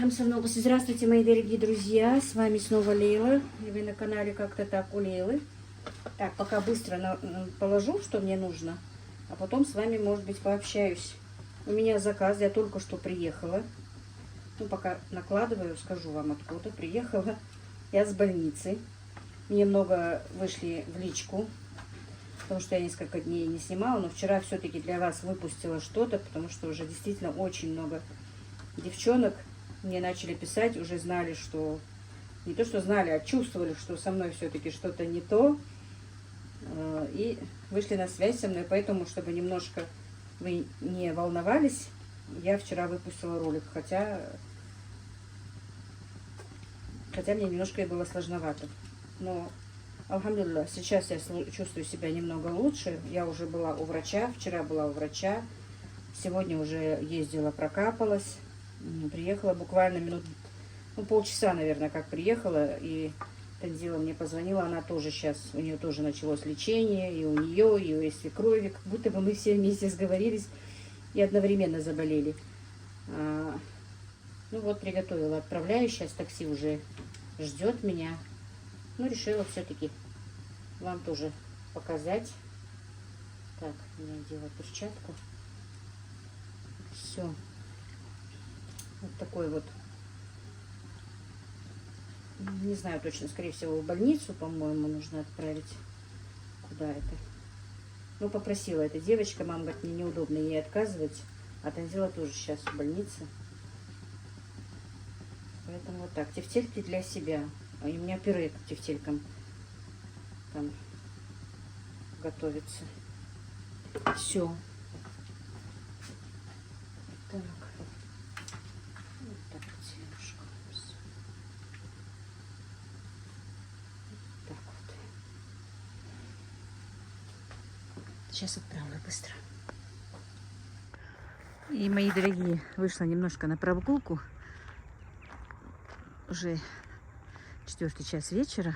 Здравствуйте, мои дорогие друзья, с вами снова Лейла, и вы на канале Как-то так у Лейлы. Так, пока быстро положу, что мне нужно, а потом с вами, может быть, пообщаюсь. У меня заказ, я только что приехала, ну, пока накладываю, скажу вам откуда. Приехала я с больницы, мне много вышли в личку, потому что я несколько дней не снимала, но вчера все-таки для вас выпустила что-то, потому что уже действительно очень много девчонок мне начали писать, уже знали, что... Не то, что знали, а чувствовали, что со мной все-таки что-то не то. И вышли на связь со мной. Поэтому, чтобы немножко вы не волновались, я вчера выпустила ролик. Хотя мне немножко и было сложновато. Но, алхамдулилля, сейчас я чувствую себя немного лучше. Я уже была у врача. Вчера была у врача. Сегодня уже ездила, прокапалась. Приехала буквально минут, полчаса, наверное, как приехала, и Танзила мне позвонила, она тоже сейчас, у нее тоже началось лечение, и у нее, и у ее свекрови, как будто бы мы все вместе сговорились и одновременно заболели. Ну вот, приготовила, отправляю, сейчас такси уже ждет меня, ну, решила все-таки вам тоже показать. Так, я надела перчатку, все. Вот такой вот, не знаю точно, скорее всего, в больницу, по-моему, нужно отправить. Куда это? Ну, попросила эта девочка, мама говорит, мне неудобно ей отказывать, а Танзила тоже сейчас в больнице. Поэтому вот так, тефтельки для себя. И у меня пюре к тефтелькам там готовится. Все. Так. Сейчас отправлю быстро. И, мои дорогие, вышла немножко на прогулку. Уже 4 час вечера.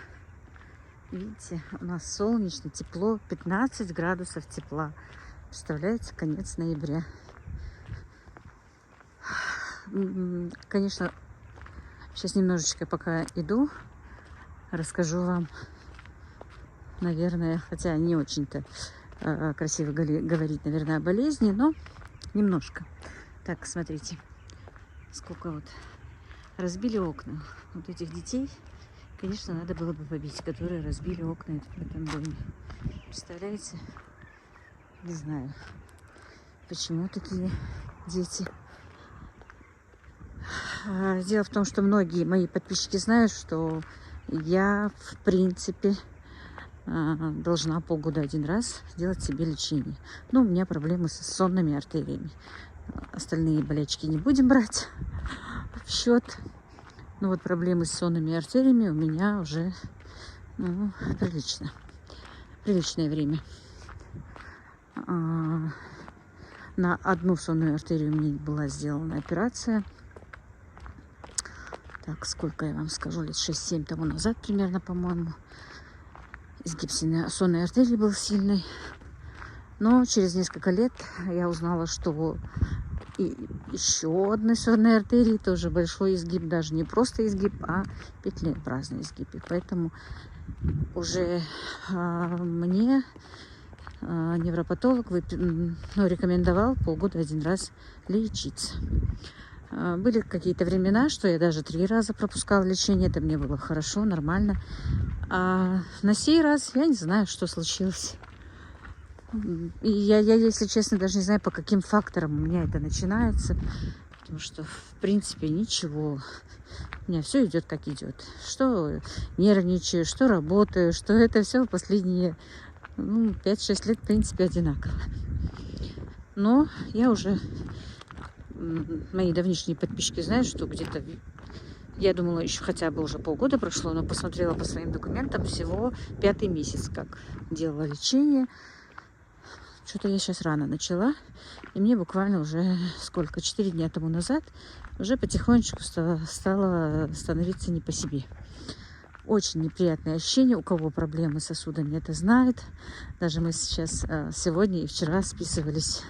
Видите, у нас солнечно, тепло, 15 градусов тепла. Представляете, конец ноября. Конечно, сейчас немножечко пока иду, расскажу вам, наверное, хотя не очень-то красиво говорить, наверное, о болезни, но немножко. Так, смотрите, сколько вот разбили окна. Вот этих детей, конечно, надо было бы побить, которые разбили окна в этом доме. Представляете? Не знаю, почему такие дети. Дело в том, что многие мои подписчики знают, что я, в принципе, должна полгода один раз сделать себе лечение. Ну, у меня проблемы с сонными артериями. Остальные болячки не будем брать в счет. Но вот проблемы с сонными артериями у меня уже приличное время. На одну сонную артерию мне была сделана операция. Так, сколько я вам скажу, лет 6-7 тому назад примерно, по-моему. Изгиб сонной артерии был сильный. Но через несколько лет я узнала, что и еще одной сонной артерии тоже большой изгиб. Даже не просто изгиб, а петлеобразный изгиб. И поэтому уже мне невропатолог рекомендовал полгода один раз лечиться. Были какие-то времена, что я даже 3 раза пропускала лечение. Это мне было хорошо, нормально. А на сей раз я не знаю, что случилось. И я, если честно, даже не знаю, по каким факторам у меня это начинается. Потому что, в принципе, ничего. У меня все идет, как идет. Что нервничаю, что работаю, что это все последние 5-6 лет, в принципе, одинаково. Но я уже... Мои давнишние подписчики знают, что где-то... Я думала, еще хотя бы уже полгода прошло, но посмотрела по своим документам, всего 5-й месяц, как делала лечение. Что-то я сейчас рано начала. И мне буквально уже 4 дня тому назад уже потихонечку стало становиться не по себе. Очень неприятное ощущение. У кого проблемы с сосудами, это знает. Даже мы сейчас сегодня и вчера списывались.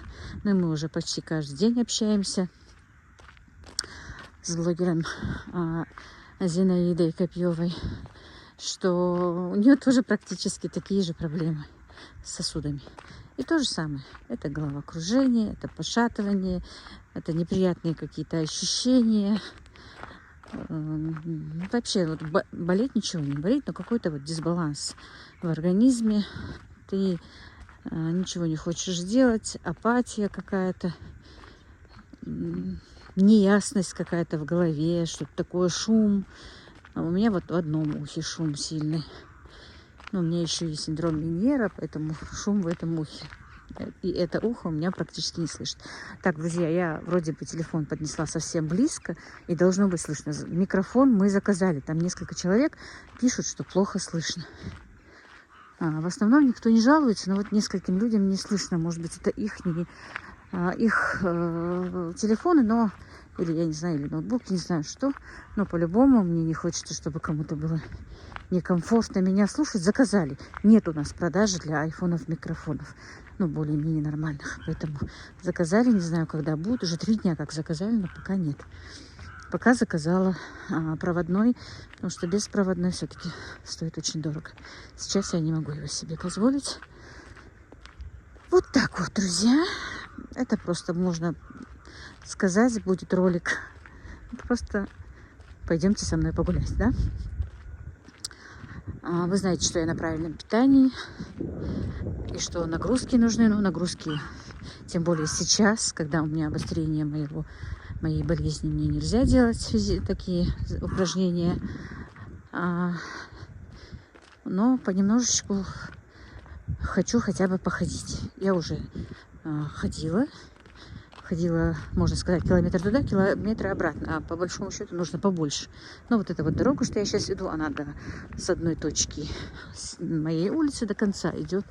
Ну, мы уже почти каждый день общаемся. с блогером Зинаидой Копьевой, что у нее тоже практически такие же проблемы с сосудами. И то же самое. Это головокружение, это пошатывание, это неприятные какие-то ощущения. Вообще вот болеть ничего не болит, но какой-то вот дисбаланс в организме. Ты ничего не хочешь делать, апатия какая-то, неясность какая-то в голове, что-то такое, шум. А у меня вот в одном ухе шум сильный. Но у меня еще и синдром Меньера, поэтому шум в этом ухе. И это ухо у меня практически не слышит. Так, друзья, я вроде бы телефон поднесла совсем близко, и должно быть слышно. Микрофон мы заказали. Там несколько человек пишут, что плохо слышно. В основном никто не жалуется, но вот нескольким людям не слышно. Может быть, это их телефоны, но... Или, я не знаю, или ноутбук, не знаю что. Но по-любому мне не хочется, чтобы кому-то было некомфортно меня слушать. Заказали. Нет у нас продажи для айфонов микрофонов. Ну, более-менее нормальных. Поэтому заказали. Не знаю, когда будет. Уже 3 дня как заказали, но пока нет. Пока заказала проводной, потому что беспроводной все-таки стоит очень дорого. Сейчас я не могу его себе позволить. Вот так вот, друзья. Это просто можно сказать, будет ролик. Просто пойдемте со мной погулять, да? Вы знаете, что я на правильном питании и что нагрузки нужны. Ну, нагрузки, тем более сейчас, когда у меня обострение моей болезни, мне нельзя делать такие упражнения. Но понемножечку хочу хотя бы походить. Я уже ходила, можно сказать, километр туда, километр обратно. А по большому счету нужно побольше. Но вот эта вот дорога, что я сейчас иду, она с одной точки с моей улицы до конца идет.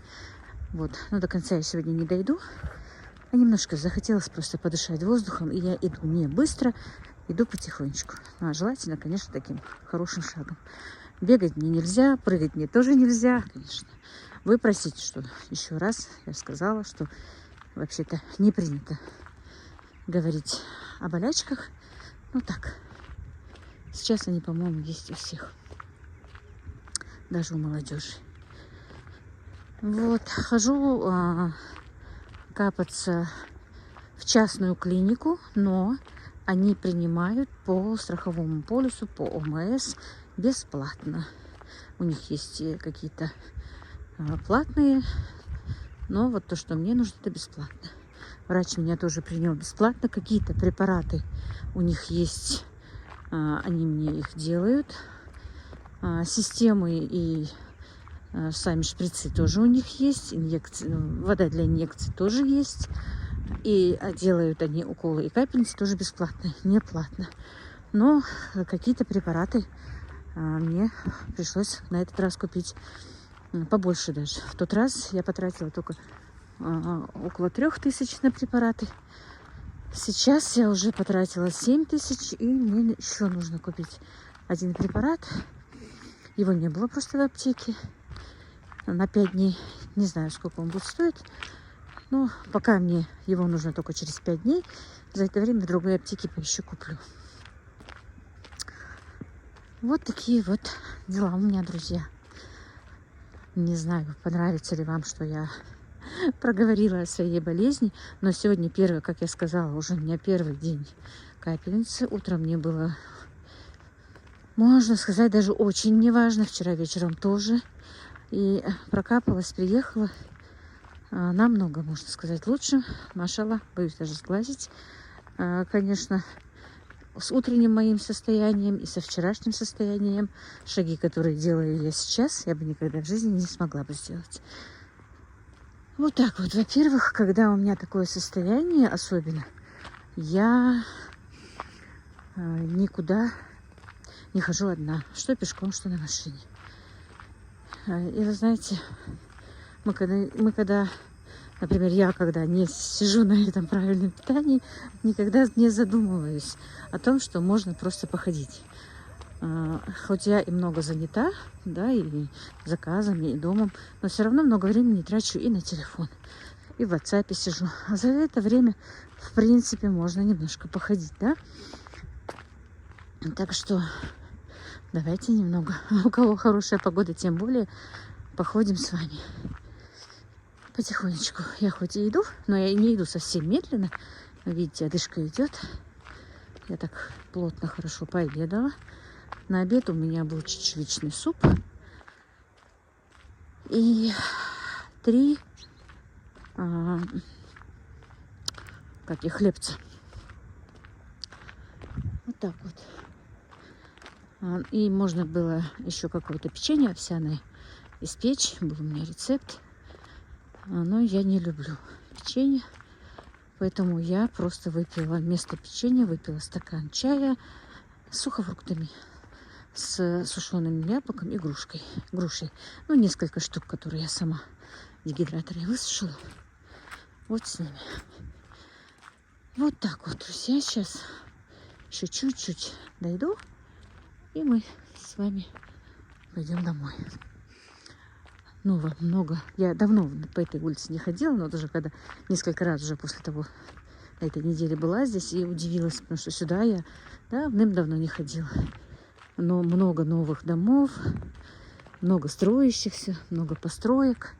Вот. Но до конца я сегодня не дойду. А немножко захотелось просто подышать воздухом. И я иду не быстро, иду потихонечку. Ну, а желательно, конечно, таким хорошим шагом. Бегать мне нельзя, прыгать мне тоже нельзя, конечно. Вы простите, что еще раз я сказала, что вообще-то не принято говорить о болячках. Ну так, сейчас они, по-моему, есть у всех. Даже у молодежи. Вот, хожу капаться в частную клинику, но они принимают по страховому полису, по ОМС бесплатно. У них есть какие-то платные, но вот то, что мне нужно, это бесплатно. Врач меня тоже принял бесплатно. Какие-то препараты у них есть, они мне их делают. Системы и сами шприцы тоже у них есть. Вода для инъекций тоже есть. И делают они уколы и капельницы тоже бесплатно, не платно. Но какие-то препараты мне пришлось на этот раз купить побольше даже. В тот раз я потратила только около 3000 на препараты. Сейчас я уже потратила 7000, и мне еще нужно купить один препарат. Его не было просто в аптеке на 5 дней. Не знаю, сколько он будет стоить. Но пока мне его нужно только через 5 дней. За это время в другой аптеке поищу, куплю. Вот такие вот дела у меня, друзья. Не знаю, понравится ли вам, что я проговорила о своей болезни. Но сегодня первый, как я сказала, уже у меня первый день капельницы. Утром мне было, можно сказать, даже очень неважно. Вчера вечером тоже. И прокапалась, приехала. Намного, можно сказать, лучше. Машалла, боюсь даже сглазить. Конечно, с утренним моим состоянием и со вчерашним состоянием шаги, которые делаю я сейчас, я бы никогда в жизни не смогла бы сделать. Вот так вот. Во-первых, когда у меня такое состояние, особенно, я никуда не хожу одна. Что пешком, что на машине. И вы знаете, мы когда, например, я когда не сижу на этом правильном питании, никогда не задумываюсь о том, что можно просто походить. Хоть я и много занята, да, и заказами, и домом, но все равно много времени трачу и на телефон, и в WhatsApp сижу. А за это время, в принципе, можно немножко походить, да. Так что давайте немного. У кого хорошая погода, тем более походим с вами. Потихонечку. Я хоть и иду, но я не иду совсем медленно. Видите, одышка идет. Я так плотно, хорошо пообедала. На обед у меня был чечевичный суп. И 3 хлебца. Вот так вот. И можно было еще какое-то печенье овсяное испечь. Был у меня рецепт. Но я не люблю печенье. Поэтому я просто выпила вместо печенья, выпила стакан чая с сухофруктами, с сушеным яблоком и грушей. Ну, несколько штук, которые я сама в дегидраторе высушила. Вот с ними. Вот так вот, друзья. Сейчас еще чуть-чуть дойду, и мы с вами пойдем домой. Много. Я давно по этой улице не ходила, но даже когда несколько раз уже после того, этой недели была здесь и удивилась, потому что сюда я давным-давно не ходила. Но много новых домов, много строящихся, много построек.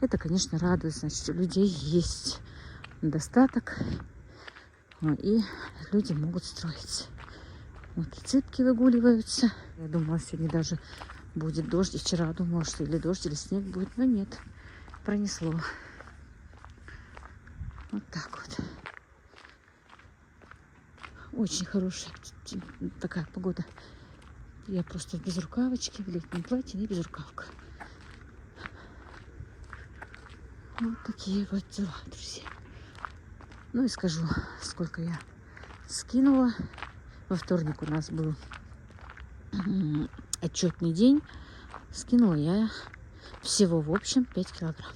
Это, конечно, радует, значит, у людей есть достаток, и люди могут строиться. Вот и цыпки выгуливаются. Я думала, сегодня даже будет дождь. И вчера думала, что или дождь, или снег будет, но нет, пронесло. Вот так вот. Очень хорошая такая погода. Я просто в безрукавочке, в летнем платье и безрукавка. Вот такие вот дела, друзья. Ну и скажу, сколько я скинула. Во вторник у нас был отчетный день. Скинула я всего в общем 5 килограмм.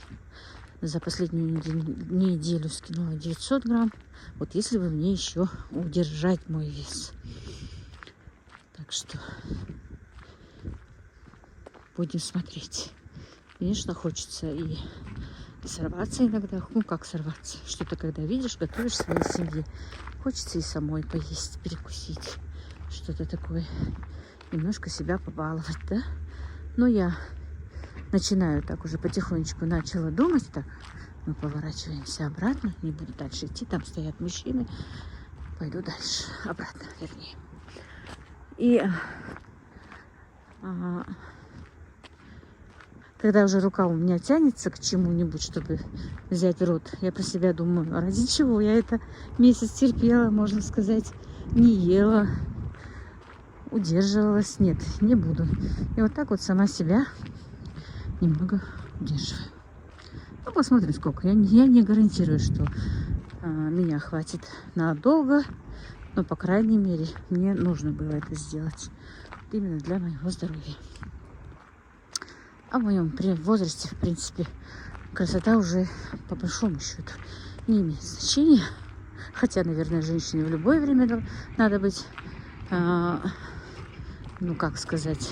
За последнюю неделю скинула 900 грамм. Вот если бы мне еще удержать мой вес. Так что будем смотреть. Конечно, хочется и сорваться иногда. Ну, как сорваться? Что-то, когда видишь, готовишь своей семье. Хочется и самой поесть, перекусить. Что-то такое. Немножко себя побаловать, да? Но я начинаю так уже потихонечку начала думать. Так, мы поворачиваемся обратно. Не буду дальше идти. Там стоят мужчины. Пойду дальше. Обратно, вернее. И когда уже рука у меня тянется к чему-нибудь, чтобы взять в рот, я про себя думаю, ради чего я это месяц терпела, можно сказать, не ела, удерживалась. Нет, не буду. И вот так вот сама себя немного удерживаю. Ну, посмотрим, сколько. Я не гарантирую, что меня хватит надолго, но, по крайней мере, мне нужно было это сделать именно для моего здоровья. А в моем возрасте, в принципе, красота уже, по большому счету, не имеет значения. Хотя, наверное, женщине в любое время надо быть, ну, как сказать,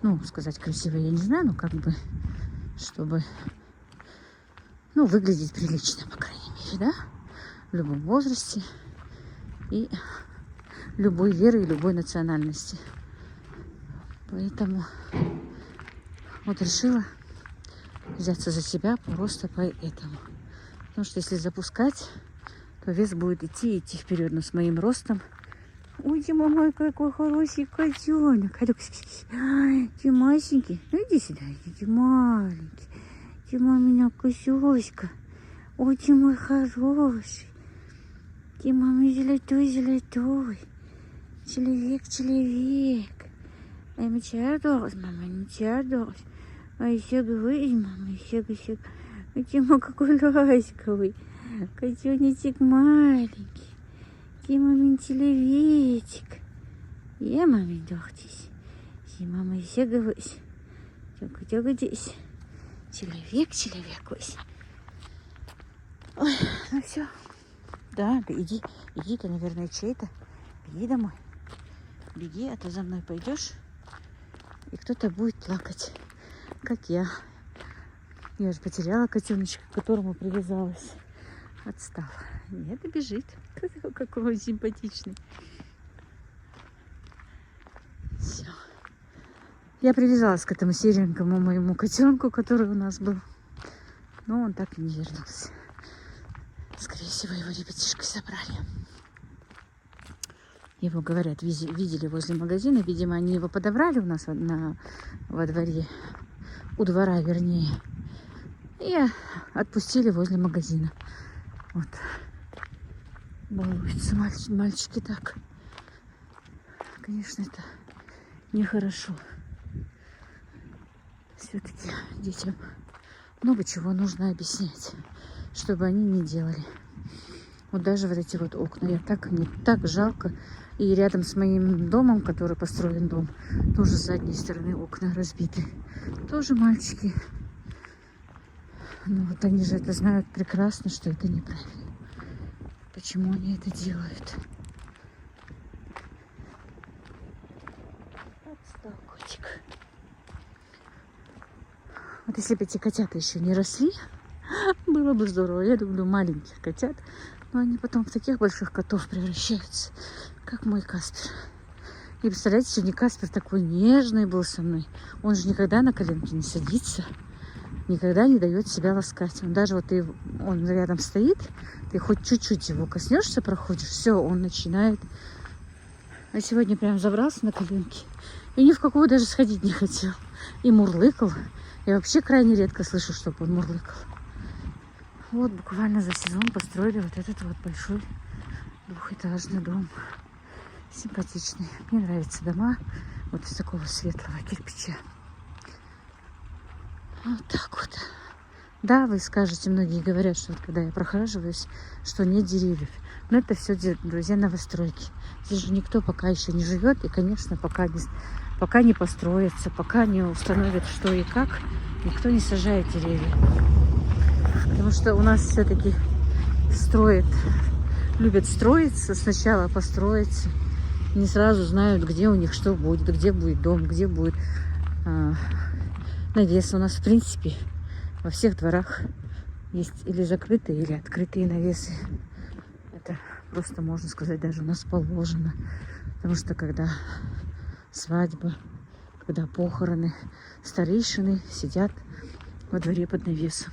ну, сказать красиво, я не знаю, но как бы, чтобы, ну, выглядеть прилично, по крайней мере, да, в любом возрасте и любой веры и любой национальности. Поэтому вот решила взяться за себя просто поэтому. Потому что если запускать, то вес будет идти вперед. Но с моим ростом... Ой, Дима мой, какой хороший котенок. Димасенький, ну иди сюда, иди, маленький. Дима, меня косёська. Ой, ты мой хороший. Дима, мой золотой. Человек. Ай, мы тебя дорос, мама, не тебя дорос. Ай, сега, выйди, мама, сега. Ай, Дима, какой ласковый. Котеночек маленький. Дима, мой человечек. Я, маме, дохтись. Мама, сега, выйди. Тёга, здесь. Человек, ось. Ой, ну все. Да, иди, ты, наверное, чей-то. Беги домой. Беги, а то за мной пойдешь, и кто-то будет плакать, как я. Я же потеряла котеночка, к которому привязалась. Отстала. Нет, и бежит. Какой он симпатичный. Все. Я привязалась к этому серенькому моему котенку, который у нас был. Но он так и не вернулся. Скорее всего, его ребятишки забрали. Его, говорят, видели возле магазина. Видимо, они его подобрали у нас во дворе. У двора, вернее. И отпустили возле магазина. Вот. Балуются мальчики так. Конечно, это нехорошо. Все-таки детям много чего нужно объяснять, чтобы они не делали. Вот даже вот эти вот окна. Мне так жалко. И рядом с моим домом, который построен дом, тоже с задней стороны окна разбиты. Тоже мальчики. Но вот они же это знают прекрасно, что это неправильно. Почему они это делают? Отстал котик. Вот если бы эти котята еще не росли, было бы здорово. Я люблю маленьких котят, но они потом в таких больших котов превращаются, как мой Каспер. И представляете, сегодня Каспер такой нежный был со мной. Он же никогда на коленки не садится, никогда не дает себя ласкать. Он даже вот он рядом стоит, ты хоть чуть-чуть его коснешься, проходишь, все, он начинает. А сегодня прям забрался на коленки и ни в какую даже сходить не хотел. И мурлыкал. Я вообще крайне редко слышу, чтобы он мурлыкал. Вот буквально за сезон построили вот этот вот большой двухэтажный дом. Симпатичный. Мне нравятся дома вот из такого светлого кирпича. Вот так вот. Да, вы скажете, многие говорят, что вот когда я прохаживаюсь, что нет деревьев. Но это все, друзья, новостройки. Здесь же никто пока еще не живет. И, конечно, пока не построится, пока не установят что и как, никто не сажает деревья. Потому что у нас все-таки любят строиться, сначала построиться. Не сразу знают, где у них что будет, где будет дом, где будет навес. У нас, в принципе, во всех дворах есть или закрытые, или открытые навесы. Это просто, можно сказать, даже у нас положено. Потому что когда свадьба, когда похороны, старейшины сидят во дворе под навесом.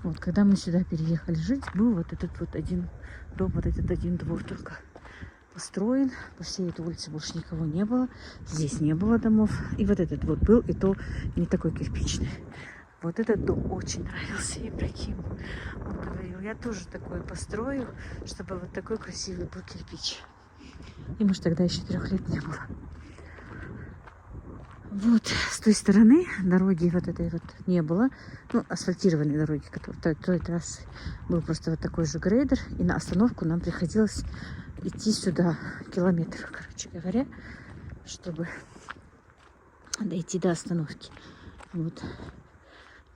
Вот, когда мы сюда переехали жить, был вот этот вот один дом, вот этот один двор только построен. По всей этой улице больше никого не было. Здесь не было домов. И вот этот вот был, и то не такой кирпичный. Вот этот дом очень нравился Ибрагиму. Он говорил, я тоже такое построю, чтобы вот такой красивый был кирпич. Ему же тогда еще 3 лет не было. Вот с той стороны дороги вот этой вот не было. Ну, асфальтированной дороги, которая той трассы был просто вот такой же грейдер. И на остановку нам приходилось идти сюда километр, короче говоря, чтобы дойти до остановки. Вот.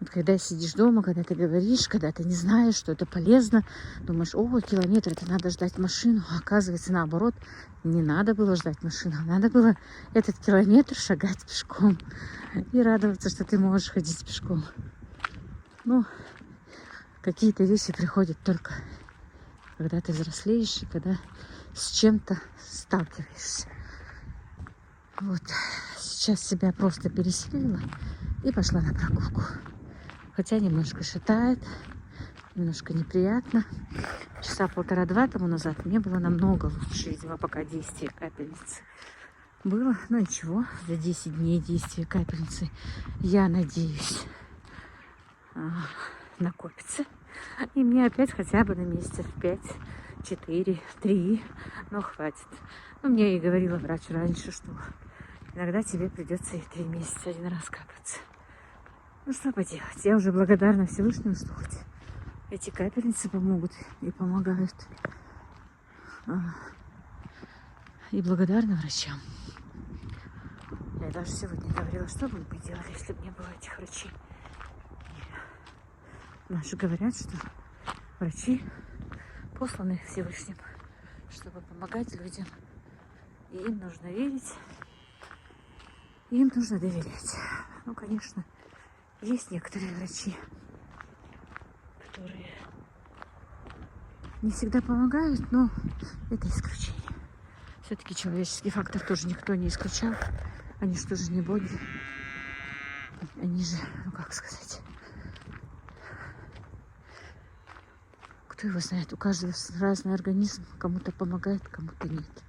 Вот когда сидишь дома, когда ты говоришь, когда ты не знаешь, что это полезно, думаешь, о, километр, это надо ждать машину. А оказывается, наоборот, не надо было ждать машину. Надо было этот километр шагать пешком и радоваться, что ты можешь ходить пешком. Ну, какие-то вещи приходят только, когда ты взрослеешь и когда с чем-то сталкиваешься. Вот. Сейчас себя просто переселила и пошла на прогулку. Хотя немножко шатает, немножко неприятно. Часа 1,5-2 тому назад мне было намного лучше, видимо, пока действие капельницы было. Ну ничего, за 10 дней действия капельницы, я надеюсь, накопится. И мне опять хотя бы на месяцев 5, 4, 3, но хватит. Ну, мне и говорила врач раньше, что иногда тебе придется и 3 месяца один раз капаться. Ну, что поделать. Я уже благодарна Всевышнему, что хоть эти капельницы помогут и помогают. И благодарна врачам. Я даже сегодня говорила, что бы мы делали, если бы не было этих врачей. Наши говорят, что врачи посланы Всевышним, чтобы помогать людям. И им нужно верить, и им нужно доверять. Ну, конечно, есть некоторые врачи, которые не всегда помогают, но это исключение. Все-таки человеческий фактор тоже никто не исключал. Они же тоже не боги. Они же, ну как сказать, кто его знает, у каждого разный организм, кому-то помогает, кому-то нет.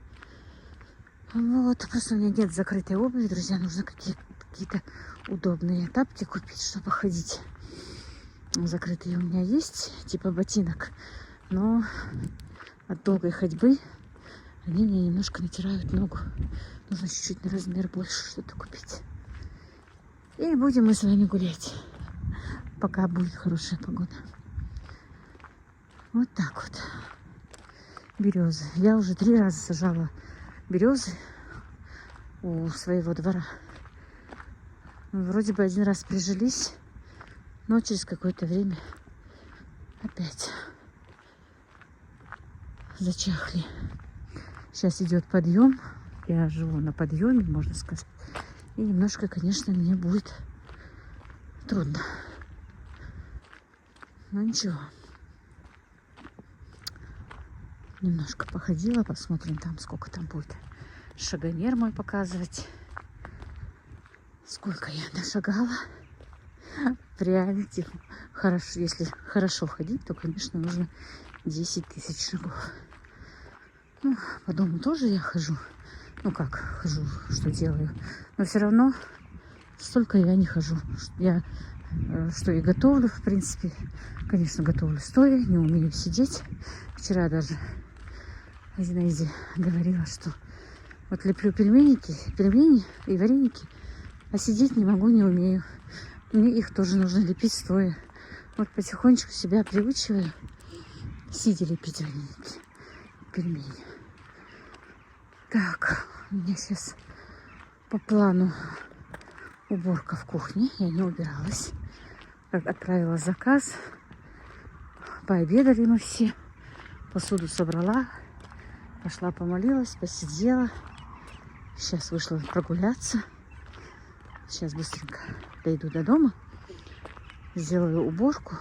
Вот, просто у меня нет закрытой обуви, друзья, нужно какие-то удобные тапки купить, чтобы ходить. Закрытые у меня есть, типа ботинок, но от долгой ходьбы они мне немножко натирают ногу. Нужно чуть-чуть на размер больше что-то купить. И будем мы с вами гулять, пока будет хорошая погода. Вот так вот. Березы. Я уже 3 раза сажала березы у своего двора. Вроде бы 1 раз прижились, но через какое-то время опять зачахли. Сейчас идет подъем. Я живу на подъеме, можно сказать. И немножко, конечно, мне будет трудно. Но ничего. Немножко походила, посмотрим там, сколько там будет шагомер мой показывать. Сколько я нашагала. В реалити. Хорошо, если хорошо ходить, то, конечно, нужно 10 000 шагов. Ну, по дому тоже я хожу. Ну как хожу, что делаю. Но все равно столько я не хожу. Я что и готовлю, в принципе. Конечно, готовлю стоя, не умею сидеть. Вчера даже Зинаиде говорила, что вот леплю пельмени и вареники, а сидеть не могу, не умею. Мне их тоже нужно лепить стоя. Вот потихонечку себя приучиваю сидя лепить вареники, пельмени. Так, у меня сейчас по плану уборка в кухне. Я не убиралась. Отправила заказ. Пообедали мы все. Посуду собрала. Пошла помолилась, посидела. Сейчас вышла прогуляться. Сейчас быстренько дойду до дома. Сделаю уборку.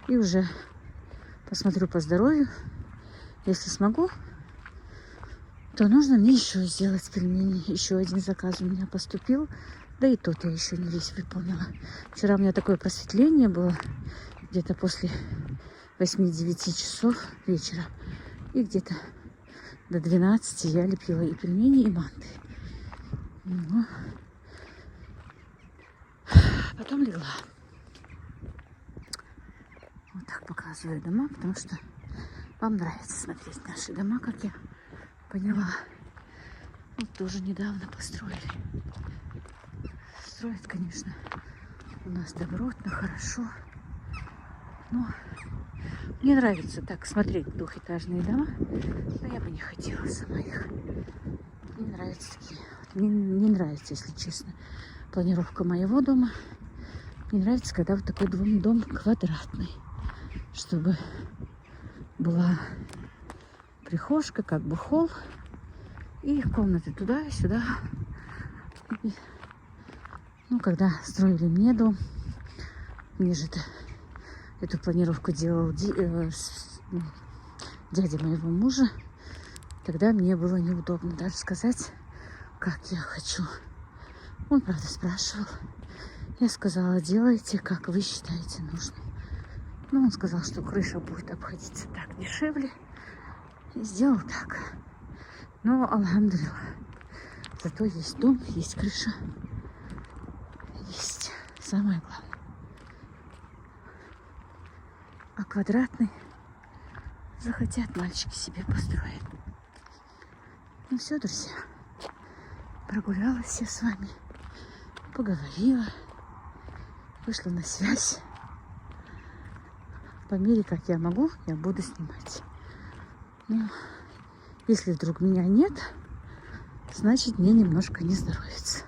И уже посмотрю по здоровью. Если смогу, то нужно мне еще сделать пельмени. Еще один заказ у меня поступил. Да и тот я еще не весь выполнила. Вчера у меня такое просветление было. Где-то после 8-9 часов вечера. И где-то до 12 я лепила и пельмени, и манты. Ну, потом легла. Вот так показываю дома, потому что вам нравится смотреть наши дома, как я поняла. Вот тоже недавно построили. Строят, конечно, у нас добротно, хорошо. Но мне нравится так смотреть двухэтажные дома, но я бы не хотела сама их. Мне нравятся такие. Мне не нравится, если честно, планировка моего дома. Мне нравится, когда вот такой дом квадратный, чтобы была прихожка, как бы холл, и комнаты туда и сюда. И, ну, когда строили мне дом, мне же эту планировку делал дядя моего мужа, тогда мне было неудобно даже сказать, как я хочу. Он, правда, спрашивал. Я сказала, делайте, как вы считаете нужным. Но он сказал, что крыша будет обходиться так дешевле. И сделал так. Но, алхамдулилlah, зато есть дом, есть крыша. Есть самое главное. А квадратный захотят мальчики себе построить. Ну все, друзья. Прогулялась я с вами. Поговорила. Вышла на связь. По мере, как я могу, я буду снимать. Но если вдруг меня нет, значит, мне немножко не здоровится.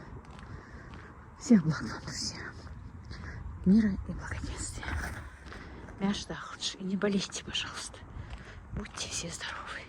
Всех благ вам, друзья. Мира и благоденствия. Мяшда лучше. И не болейте, пожалуйста. Будьте все здоровы.